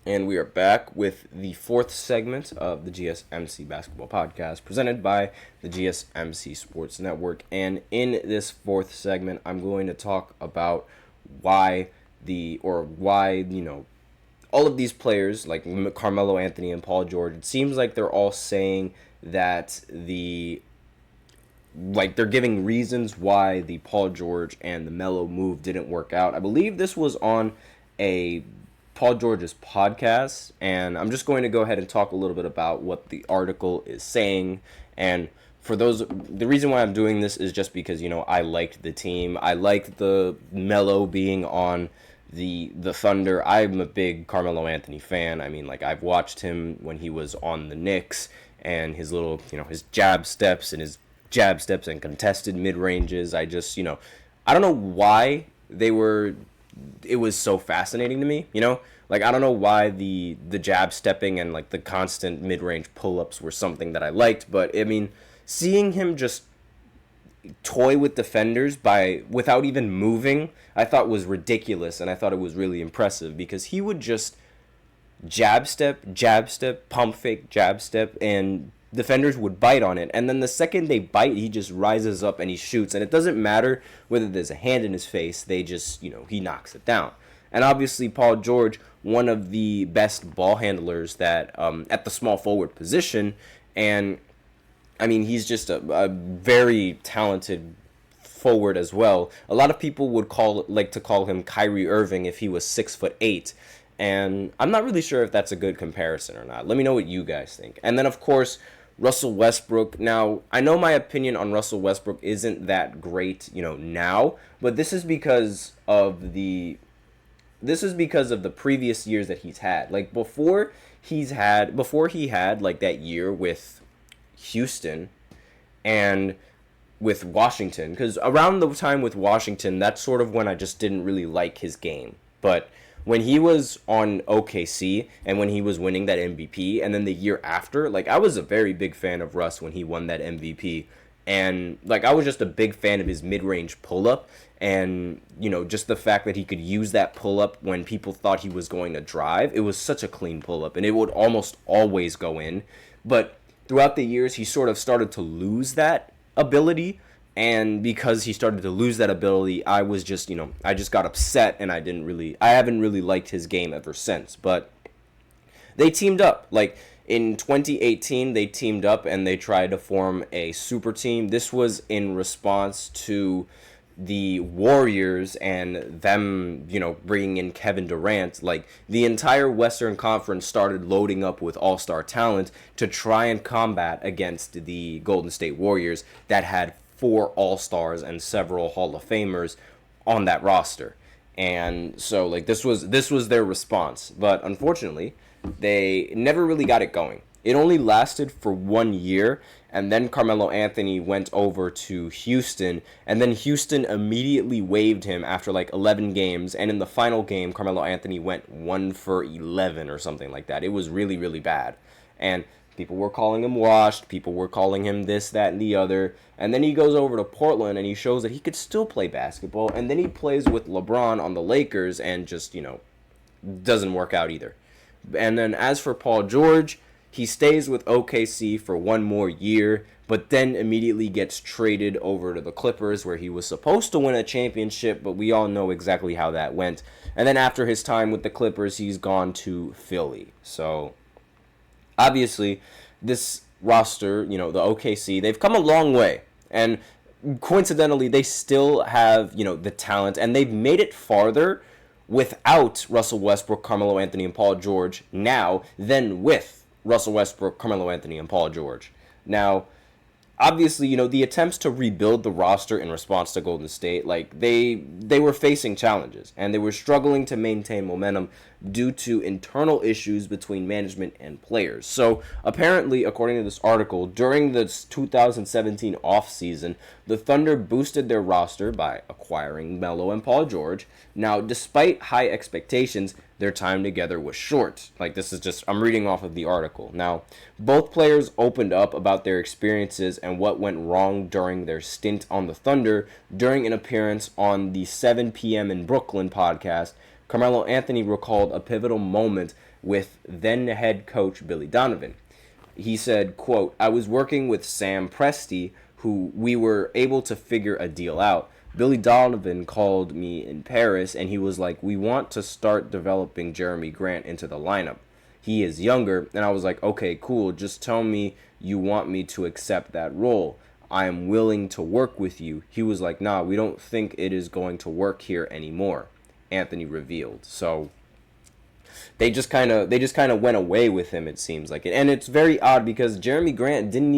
And we are back with the fourth segment of the GSMC basketball podcast presented by the GSMC Sports Network. And in this fourth segment, I'm going to talk about why all of these players like Carmelo Anthony and Paul George, it seems like they're all saying that they're giving reasons why the Paul George and the Melo move didn't work out. I believe this was on a Paul George's podcast, and I'm just going to go ahead and talk a little bit about what the article is saying. And the reason why I'm doing this is just because, I liked the team. I liked the Melo being on the Thunder. I'm a big Carmelo Anthony fan. I mean, I've watched him when he was on the Knicks and his little, his jab steps and contested mid-ranges. I don't know why it was so fascinating to me, I don't know why the jab stepping and the constant mid-range pull-ups were something that I liked, but I mean, seeing him just toy with defenders without even moving, I thought was ridiculous, and I thought it was really impressive because he would just jab step, pump fake, jab step, and defenders would bite on it. And then the second they bite, he just rises up and he shoots. And it doesn't matter whether there's a hand in his face. They just, he knocks it down. And obviously, Paul George, one of the best ball handlers that at the small forward position. And, I mean, he's just a very talented forward as well. A lot of people would like to call him Kyrie Irving if he was 6'8". And I'm not really sure if that's a good comparison or not. Let me know what you guys think. And then, of course, Russell Westbrook. Now, I know my opinion on Russell Westbrook isn't that great, now, but this is because of the previous years that he's had. Before he had that year with Houston and with Washington, because around the time with Washington, that's sort of when I just didn't really like his game. But when he was on OKC and when he was winning that MVP, and then the year after, I was a very big fan of Russ when he won that MVP. And, I was just a big fan of his mid-range pull-up and, just the fact that he could use that pull-up when people thought he was going to drive. It was such a clean pull-up, and it would almost always go in. But throughout the years, he sort of started to lose that ability. And because he started to lose that ability, I was just, I just got upset, and I haven't really liked his game ever since. But they teamed up. In 2018, they teamed up and they tried to form a super team. This was in response to the Warriors and them, bringing in Kevin Durant. The entire Western Conference started loading up with all-star talent to try and combat against the Golden State Warriors that had 4 All-Stars and several Hall of Famers on that roster. And so this was their response. But unfortunately, they never really got it going. It only lasted for 1 year, and then Carmelo Anthony went over to Houston, and then Houston immediately waived him after 11 games, and in the final game, Carmelo Anthony went 1 for 11 or something like that. It was really, really bad. And people were calling him washed. People were calling him this, that, and the other. And then he goes over to Portland and he shows that he could still play basketball. And then he plays with LeBron on the Lakers and just, doesn't work out either. And then as for Paul George, he stays with OKC for 1 more year, but then immediately gets traded over to the Clippers where he was supposed to win a championship, but we all know exactly how that went. And then after his time with the Clippers, he's gone to Philly. So obviously, this roster, the OKC, they've come a long way. And coincidentally, they still have, the talent, and they've made it farther without Russell Westbrook, Carmelo Anthony, and Paul George now than with Russell Westbrook, Carmelo Anthony, and Paul George. Now, obviously, the attempts to rebuild the roster in response to Golden State, they were facing challenges, and they were struggling to maintain momentum due to internal issues between management and players. So, apparently, according to this article, during the 2017 offseason, the Thunder boosted their roster by acquiring Melo and Paul George. Now, despite high expectations, their time together was short. I'm reading off of the article. Now, both players opened up about their experiences and what went wrong during their stint on the Thunder during an appearance on the 7 p.m. in Brooklyn podcast Carmelo Anthony recalled a pivotal moment with then head coach Billy Donovan. He said, quote, "I was working with Sam Presti, who we were able to figure a deal out. Billy Donovan called me in Paris, and he was like, we want to start developing Jeremy Grant into the lineup. He is younger." And I was like, okay, cool. Just tell me you want me to accept that role. I am willing to work with you. He was like, nah, we don't think it is going to work here anymore, Anthony revealed. So they just kind of went away with him, it seems like. And it's very odd because Jeremy Grant doesn't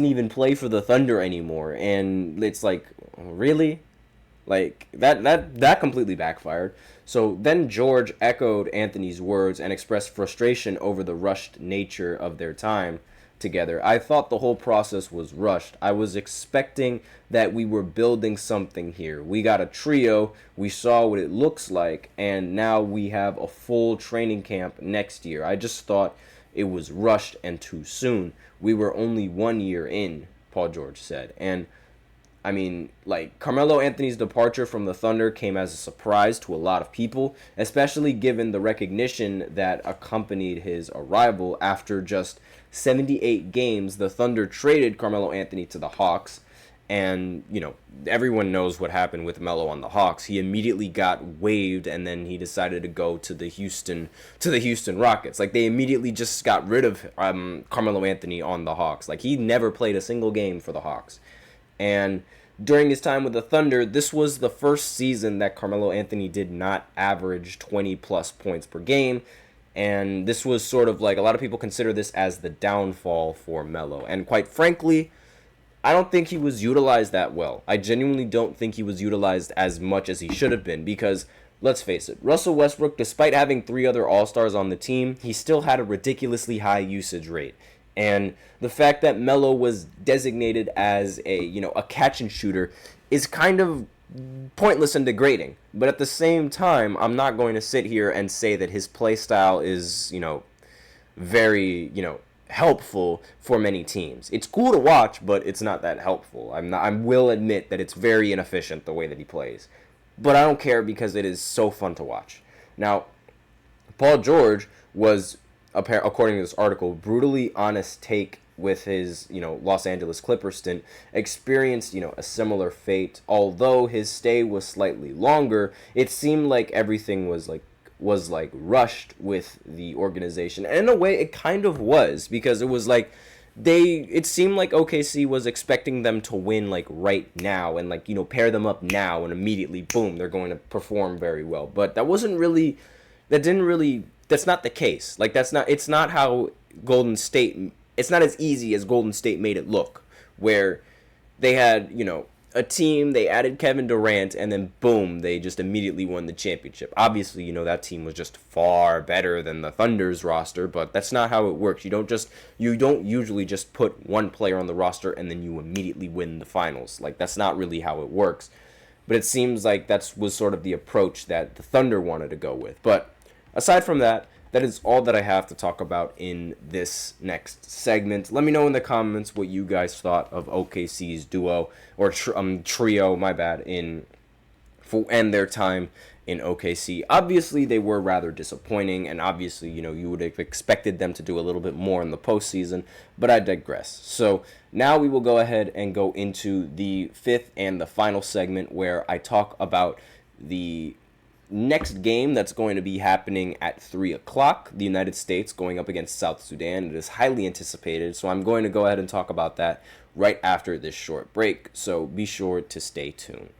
even play for the Thunder anymore, and it's like, really? Like that completely backfired. So then George echoed Anthony's words and expressed frustration over the rushed nature of their time together. "I thought the whole process was rushed. I was expecting that we were building something here. We got a trio, we saw what it looks like, and now we have a full training camp next year. I just thought it was rushed and too soon. We were only 1 year in," Paul George said. And I mean, like, Carmelo Anthony's departure from the Thunder came as a surprise to a lot of people, especially given the recognition that accompanied his arrival. After just 78 games, the Thunder traded Carmelo Anthony to the Hawks, and, everyone knows what happened with Melo on the Hawks. He immediately got waived, and then he decided to go to the Houston Rockets. Like, they immediately just got rid of Carmelo Anthony on the Hawks. Like, he never played a single game for the Hawks. And during his time with the Thunder, this was the first season that Carmelo Anthony did not average 20-plus points per game. And this was sort of like, a lot of people consider this as the downfall for Melo. And quite frankly, I don't think he was utilized that well. I genuinely don't think he was utilized as much as he should have been because, let's face it, Russell Westbrook, despite having 3 other All-Stars on the team, he still had a ridiculously high usage rate. And the fact that Melo was designated as a catch and shooter is kind of pointless and degrading. But at the same time, I'm not going to sit here and say that his play style is, very, helpful for many teams. It's cool to watch, but it's not that helpful. I will admit that it's very inefficient the way that he plays. But I don't care because it is so fun to watch. Now, Paul George was, according to this article, brutally honest take with his, Los Angeles Clippers stint, experienced, a similar fate. Although his stay was slightly longer, it seemed like everything was rushed with the organization. And in a way, it kind of was, because it was like it seemed like OKC was expecting them to win like right now and pair them up now and immediately, boom, they're going to perform very well. But that's not the case. Like, it's not how Golden State, it's not as easy as Golden State made it look, where they had, a team, they added Kevin Durant, and then boom, they just immediately won the championship. Obviously, that team was just far better than the Thunder's roster, but that's not how it works. You don't usually just put one player on the roster and then you immediately win the finals. Like, that's not really how it works. But it seems like that was sort of the approach that the Thunder wanted to go with. But aside from that, that is all that I have to talk about in this next segment. Let me know in the comments what you guys thought of OKC's duo, or trio, my bad, and their time in OKC. Obviously, they were rather disappointing, and obviously, you would have expected them to do a little bit more in the postseason, but I digress. So now we will go ahead and go into the 5th and the final segment, where I talk about the next game that's going to be happening at 3 o'clock. The United States going up against South Sudan. It is highly anticipated, so I'm going to go ahead and talk about that right after this short break, so be sure to stay tuned.